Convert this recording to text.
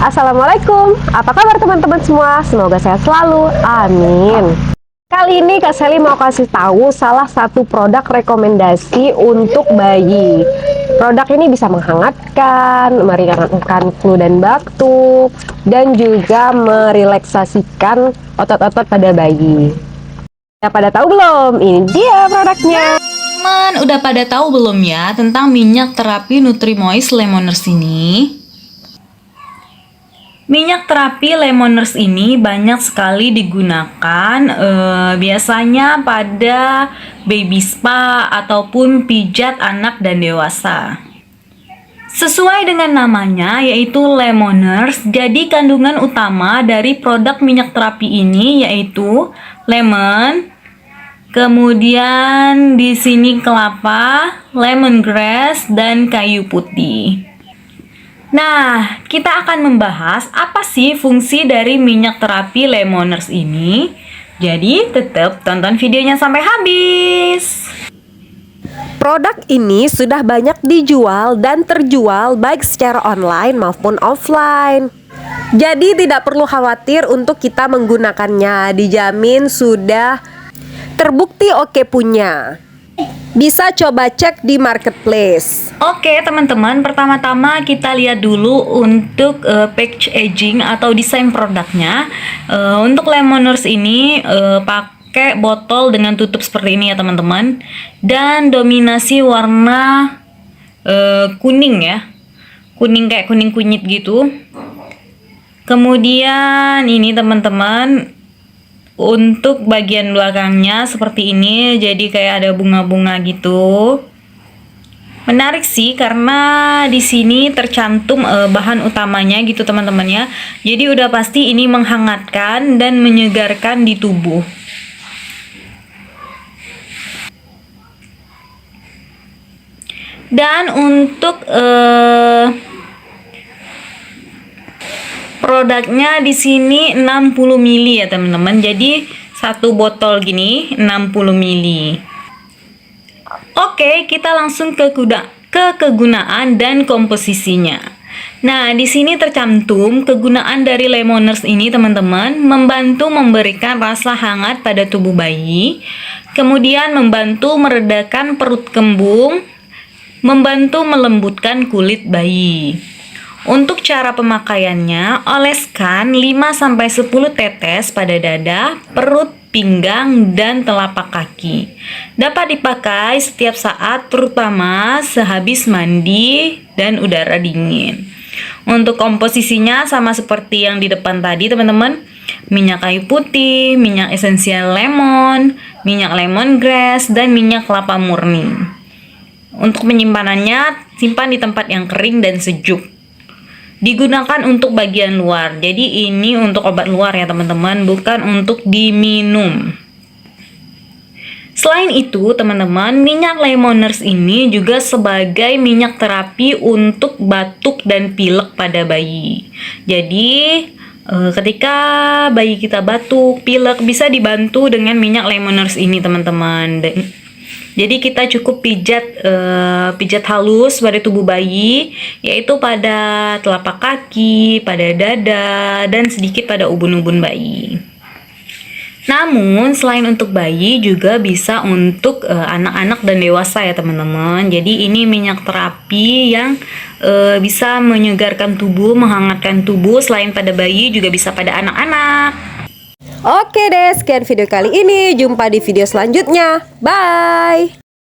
Assalamualaikum, apa kabar teman-teman semua? Semoga sehat selalu, amin. Kali ini Kak Sally mau kasih tahu salah satu produk rekomendasi untuk bayi. Produk ini bisa menghangatkan, meringankan flu dan batuk, dan juga merelaksasikan otot-otot pada bayi. Udah pada tahu belum? Ini dia produknya. Teman, udah pada tahu belum ya tentang minyak terapi Nutrimoist Lemoners ini? Minyak terapi Lemoners ini banyak sekali digunakan biasanya pada baby spa ataupun pijat anak dan dewasa. Sesuai dengan namanya yaitu Lemoners, jadi kandungan utama dari produk minyak terapi ini yaitu lemon, kemudian di sini kelapa, lemongrass, dan kayu putih. Nah, kita akan membahas apa sih fungsi dari minyak terapi Lemoners ini. Jadi, tetap tonton videonya sampai habis. Produk ini sudah banyak dijual dan terjual baik secara online maupun offline. Jadi tidak perlu khawatir untuk kita menggunakannya, dijamin sudah terbukti oke punya. Bisa coba cek di marketplace. Oke teman-teman, pertama-tama kita lihat dulu untuk packaging atau desain produknya. Untuk Lemoners ini pakai botol dengan tutup seperti ini ya teman-teman. Dan dominasi warna kuning ya. Kuning kayak kuning kunyit gitu. Kemudian ini teman-teman, untuk bagian belakangnya seperti ini, jadi kayak ada bunga-bunga gitu. Menarik sih karena di sini tercantum bahan utamanya gitu teman-teman ya. Jadi udah pasti ini menghangatkan dan menyegarkan di tubuh. Dan untuk produknya di sini 60 ml ya teman-teman. Jadi satu botol gini 60 ml. Oke, kita langsung ke kegunaan dan komposisinya. Nah, di sini tercantum kegunaan dari Lemoners ini teman-teman, membantu memberikan rasa hangat pada tubuh bayi, kemudian membantu meredakan perut kembung, membantu melembutkan kulit bayi. Untuk cara pemakaiannya, oleskan 5-10 tetes pada dada, perut, pinggang, dan telapak kaki. Dapat dipakai setiap saat, terutama sehabis mandi dan udara dingin. Untuk komposisinya sama seperti yang di depan tadi teman-teman. Minyak kayu putih, minyak esensial lemon, minyak lemongrass, dan minyak kelapa murni. Untuk penyimpanannya, simpan di tempat yang kering dan sejuk. Digunakan untuk bagian luar. Jadi ini untuk obat luar ya teman-teman, bukan untuk diminum. Selain itu teman-teman, minyak Lemoners ini juga sebagai minyak terapi untuk batuk dan pilek pada bayi. Jadi ketika bayi kita batuk, pilek, bisa dibantu dengan minyak Lemoners ini teman-teman. Jadi kita cukup pijat halus pada tubuh bayi, yaitu pada telapak kaki, pada dada, dan sedikit pada ubun-ubun bayi. Namun selain untuk bayi juga bisa untuk anak-anak dan dewasa ya teman-teman. Jadi ini minyak terapi yang bisa menyegarkan tubuh, menghangatkan tubuh. Selain pada bayi juga bisa pada anak-anak. Oke deh, sekian video kali ini. Jumpa di video selanjutnya. Bye!